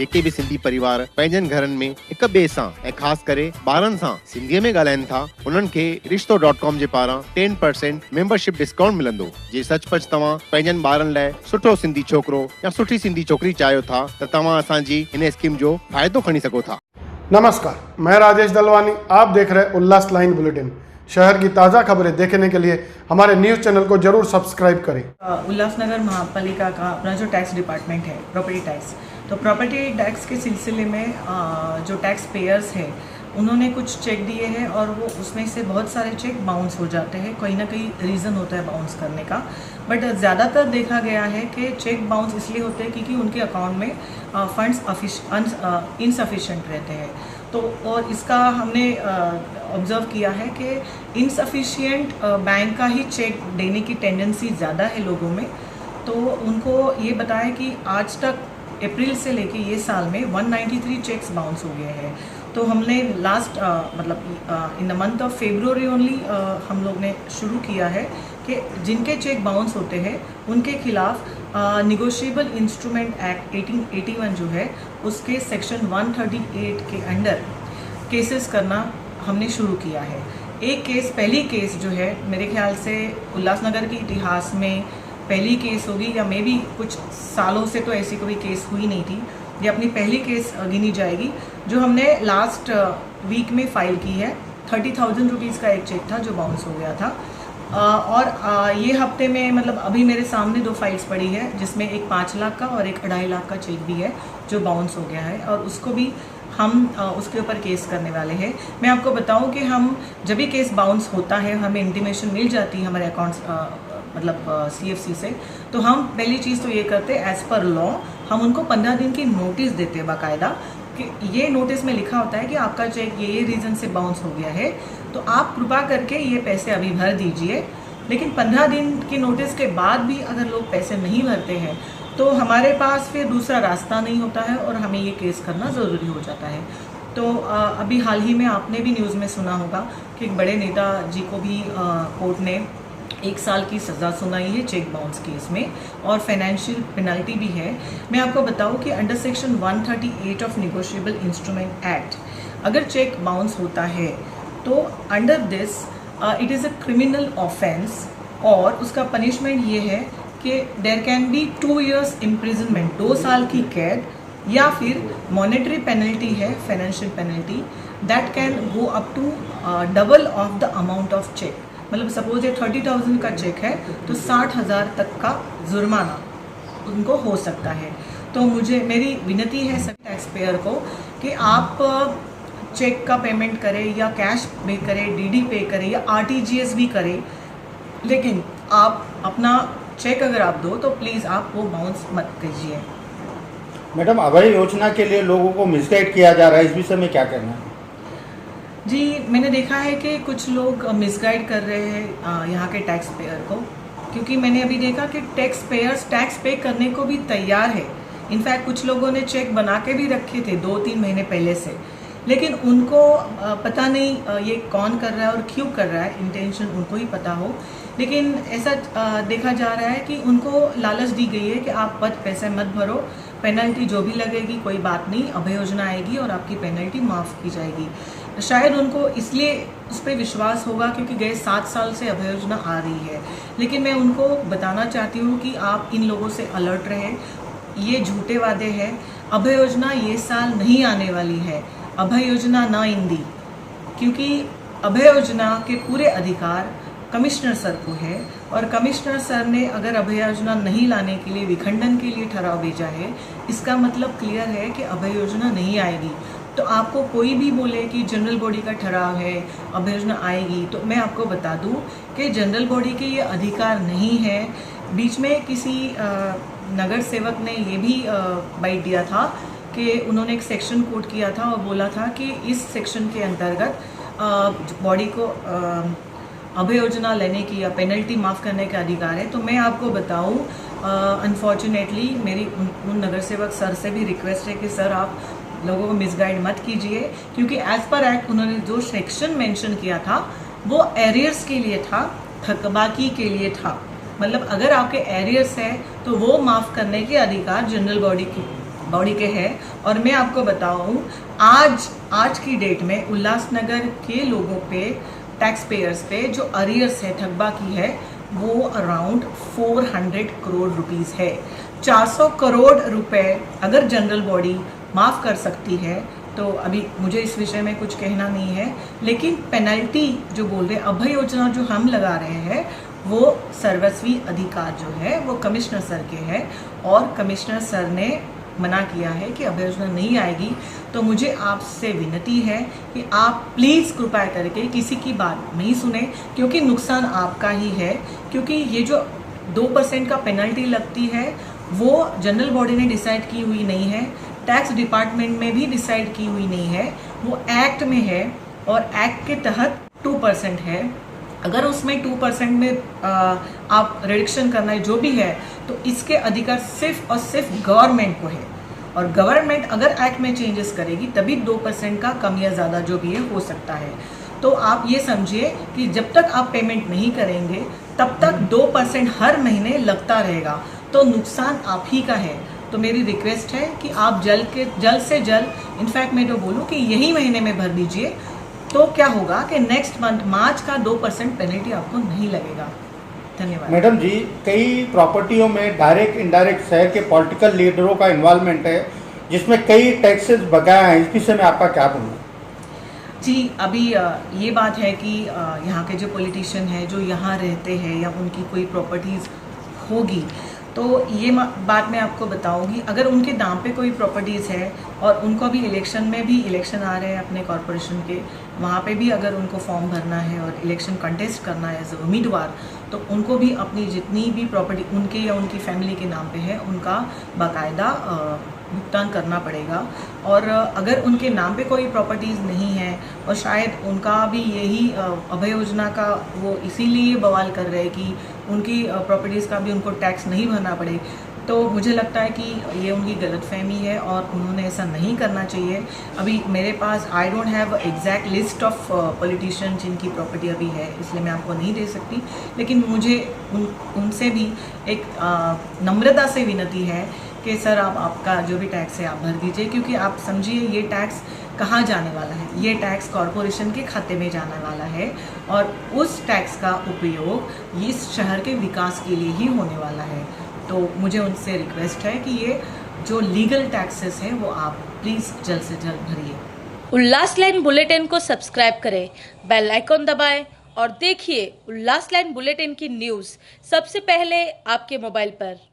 जेके भी सिंधी परिवार पंहिंजनि घरनि में हिक ॿिए सां ऐं ख़ासि करे ॿारनि सां सिंधीअ में ॻाल्हाइनि था, उन्हनि खे रिश्तो.com जे पारां 10% मेंबरशिप डिस्काउंट मिलंदो। जे सचपच तव्हां पंहिंजनि ॿारनि लाइ सुठो सिंधी छोकिरो या सुठी सिंधी छोकिरी चाहियो था त तव्हां असांजी हिन स्कीम जो फ़ाइदो खणी सघो था। नमस्कार, मैं राजेश दलवानी, आप देख रहे उल्लास लाइन बुलेटिन। शहर की ताज़ा खबरें देखने के लिए हमारे न्यूज़ चैनल को जरूर सब्सक्राइब करें। उल्लासनगर महापालिका का अपना जो टैक्स डिपार्टमेंट है, प्रॉपर्टी टैक्स, तो प्रॉपर्टी टैक्स के सिलसिले में जो टैक्स पेयर्स है उन्होंने कुछ चेक दिए हैं और वो उसमें से बहुत सारे चेक बाउंस हो जाते हैं। कहीं ना कहीं रीज़न होता है बाउंस करने का, बट ज़्यादातर देखा गया है कि चेक बाउंस इसलिए होते हैं क्योंकि उनके अकाउंट में फंड्स इनसफिशेंट रहते हैं। तो और इसका हमने ऑब्ज़र्व किया है कि इनसफिशिएंट बैंक का ही चेक देने की टेंडेंसी ज़्यादा है लोगों में। तो उनको ये बताया कि आज तक अप्रैल से लेके ये साल में 193 चेक्स बाउंस हो गए हैं। तो हमने last in the month of February only हम लोग ने शुरू किया है कि जिनके चेक बाउंस होते हैं उनके खिलाफ निगोशिएबल इंस्ट्रूमेंट एक्ट 1881 जो है उसके सेक्शन 138 के अंडर केसेस करना हमने शुरू किया है। एक केस, पहली केस जो है मेरे ख्याल से उल्लासनगर के इतिहास में पहली केस होगी, या मे भी कुछ सालों से तो ऐसी कोई केस हुई नहीं थी। ये अपनी पहली केस गिनी जाएगी जो हमने लास्ट वीक में फाइल की है। 30,000 रुपीज़ का एक चेक था जो बाउंस हो गया था। और ये हफ्ते में मतलब अभी मेरे सामने 2 फाइल्स पड़ी है जिसमें एक 5 लाख का और एक 2.5 लाख का चेक भी है जो बाउंस हो गया है, और उसको भी हम उसके ऊपर केस करने वाले हैं। मैं आपको बताऊं कि हम जब भी केस बाउंस होता है हमें इंटीमेशन मिल जाती है हमारे अकाउंट्स मतलब CFC से, तो हम पहली चीज़ तो ये करते हैं एज़ पर लॉ हम उनको 15 दिन की नोटिस देते हैं बाकायदा, कि ये नोटिस में लिखा होता है कि आपका चेक ये रीज़न से बाउंस हो गया है, तो आप कृपा करके ये पैसे अभी भर दीजिए। लेकिन 15 दिन की नोटिस के बाद भी अगर लोग पैसे नहीं भरते हैं तो हमारे पास फिर दूसरा रास्ता नहीं होता है और हमें ये केस करना ज़रूरी हो जाता है। तो अभी हाल ही में आपने भी न्यूज़ में सुना होगा कि एक बड़े नेता जी को भी कोर्ट ने 1 साल की सज़ा सुनाई है चेक बाउंस केस में, और फाइनेंशियल पेनल्टी भी है। मैं आपको बताऊं कि under section 138 of negotiable instrument act अगर चेक बाउंस होता है तो under this it is a criminal offence, और उसका पनिशमेंट ये है कि there can be 2 years imprisonment, 2 साल की कैद, या फिर मॉनेटरी पेनल्टी है, financial penalty, that can go up to double of the amount of cheque. मतलब सपोज ये 30,000 का चेक है तो 60,000 तक का जुर्माना उनको हो सकता है। तो मेरी विनती है सभी टैक्स पेयर को कि आप चेक का पेमेंट करें या कैश पे करें, DD पे करें या RTGS भी करें, लेकिन आप अपना चेक अगर आप दो तो प्लीज़ आप वो बाउंस मत कीजिए। मैडम, अभय योजना के लिए लोगों को मिसगाइड किया जा रहा है, इस विषय में क्या कहना है? जी, मैंने देखा है कि कुछ लोग मिसगाइड कर रहे हैं यहाँ के टैक्स पेयर को, क्योंकि मैंने अभी देखा कि टैक्स पेयर्स टैक्स पे करने को भी तैयार है। इनफैक्ट कुछ लोगों ने चेक बना के भी रखे थे 2-3 महीने पहले से, लेकिन उनको पता नहीं ये कौन कर रहा है और क्यों कर रहा है, इंटेंशन उनको ही पता हो। लेकिन ऐसा देखा जा रहा है कि उनको लालच दी गई है कि आप पैसे मत भरो, पेनल्टी जो भी लगेगी कोई बात नहीं, अभय योजना आएगी और आपकी पेनल्टी माफ़ की जाएगी। शायद उनको इसलिए उस पर विश्वास होगा क्योंकि गए 7 साल से अभय योजना आ रही है। लेकिन मैं उनको बताना चाहती हूँ कि आप इन लोगों से अलर्ट रहें, ये झूठे वादे हैं। अभय योजना ये साल नहीं आने वाली है, अभय योजना ना इंदी, क्योंकि अभय योजना के पूरे अधिकार कमिश्नर सर को है, और कमिश्नर सर ने अगर अभय योजना नहीं लाने के लिए विखंडन के लिए ठराव भेजा है, इसका मतलब क्लियर है कि अभय योजना नहीं आएगी। तो आपको कोई भी बोले कि जनरल बॉडी का ठराव है, अभय योजना आएगी, तो मैं आपको बता दूं कि जनरल बॉडी के ये अधिकार नहीं है। बीच में किसी नगर सेवक ने ये भी बाइट दिया था कि उन्होंने एक सेक्शन कोट किया था और बोला था कि इस सेक्शन के अंतर्गत बॉडी को अभय योजना लेने की या पेनल्टी माफ़ करने का अधिकार है। तो मैं आपको बताऊं, अनफॉर्चुनेटली मेरी उन नगर सेवक सर से भी रिक्वेस्ट है कि सर आप लोगों को मिसगाइड मत कीजिए, क्योंकि एज पर एक्ट उन्होंने जो सेक्शन मेंशन किया था वो एरियर्स के लिए था, थकबाकी के लिए था। मतलब अगर आपके एरियर्स है तो वो माफ़ करने के अधिकार जनरल बॉडी बॉडी के हैं। और मैं आपको बताऊं, आज की डेट में उल्लासनगर के लोगों पे, टैक्स पेयर्स पे जो अरियर्स है, ठगबा की है, वो अराउंड 400 करोड़ रुपीस है। 400 करोड़ रुपए अगर जनरल बॉडी माफ़ कर सकती है तो अभी मुझे इस विषय में कुछ कहना नहीं है, लेकिन पेनल्टी जो बोल रहे हैं, अभय योजना जो हम लगा रहे हैं, वो सर्वस्वी अधिकार जो है वो कमिश्नर सर के है, और कमिश्नर सर ने मना किया है कि अभय योजना नहीं आएगी। तो मुझे आपसे विनती है कि आप प्लीज़ कृपया करके किसी की बात नहीं सुने, क्योंकि नुकसान आपका ही है। क्योंकि ये जो 2% का पेनल्टी लगती है वो जनरल बॉडी ने डिसाइड की हुई नहीं है, टैक्स डिपार्टमेंट में भी डिसाइड की हुई नहीं है, वो एक्ट में है और एक्ट के तहत 2% है। अगर उसमें 2% में आप रिडक्शन करना है जो भी है, तो इसके अधिकार सिर्फ और सिर्फ गवर्नमेंट को है, और गवर्नमेंट अगर एक्ट में चेंजेस करेगी तभी 2% का कम या ज़्यादा जो भी है हो सकता है। तो आप ये समझिए कि जब तक आप पेमेंट नहीं करेंगे तब तक 2% हर महीने लगता रहेगा, तो नुकसान आप ही का है। तो मेरी रिक्वेस्ट है कि आप जल्द से जल्द, इनफैक्ट मैं तो बोलूँ कि यही महीने में भर दीजिए, तो क्या होगा कि नेक्स्ट मंथ मार्च का 2% पेनल्टी आपको नहीं लगेगा। धन्यवाद। मैडम जी, कई प्रॉपर्टियों में डायरेक्ट इनडायरेक्ट शहर के पॉलिटिकल लीडरों का इन्वॉल्वमेंट है, जिसमें कई टैक्सेस बकाया हैं। इस विषय में आपका क्या कहना है? जी, अभी ये बात है कि यहाँ के जो पॉलिटिशियन हैं, जो यहाँ रहते हैं या उनकी कोई प्रॉपर्टीज़ होगी, तो ये बात मैं आपको बताऊंगी, अगर उनके नाम पे कोई प्रॉपर्टीज़ है और उनको अभी इलेक्शन में भी, इलेक्शन आ रहे हैं अपने कॉरपोरेशन के, वहाँ पे भी अगर उनको फॉर्म भरना है और इलेक्शन कंटेस्ट करना है एज उम्मीदवार, तो उनको भी अपनी जितनी भी प्रॉपर्टी उनके या उनकी फैमिली के नाम पे है उनका बाकायदा भुगतान करना पड़ेगा। और अगर उनके नाम पे कोई प्रॉपर्टीज़ नहीं है और शायद उनका भी यही अभय योजना का वो इसीलिए बवाल कर रहे हैं कि उनकी प्रॉपर्टीज़ का भी उनको टैक्स नहीं भरना पड़े, तो मुझे लगता है कि ये उनकी गलतफहमी है और उन्होंने ऐसा नहीं करना चाहिए। अभी मेरे पास I don't have exact list of politician जिनकी प्रॉपर्टी अभी है, इसलिए मैं आपको नहीं दे सकती, लेकिन मुझे उनसे भी एक नम्रता से विनती है कि सर आप आपका जो भी टैक्स है आप भर दीजिए, क्योंकि आप समझिए ये टैक्स कहाँ जाने वाला है, ये टैक्स कॉरपोरेशन के खाते में जाने वाला है, और उस टैक्स का उपयोग इस शहर के विकास के लिए ही होने वाला है। तो मुझे उनसे रिक्वेस्ट है कि ये जो लीगल टैक्सेस हैं वो आप प्लीज़ जल्द से जल्द भरिए। उल्लास लाइन बुलेटिन को सब्सक्राइब करें, बेल आइकॉन दबाएं और देखिए उल्लास लाइन बुलेटिन की न्यूज़ सबसे पहले आपके मोबाइल पर।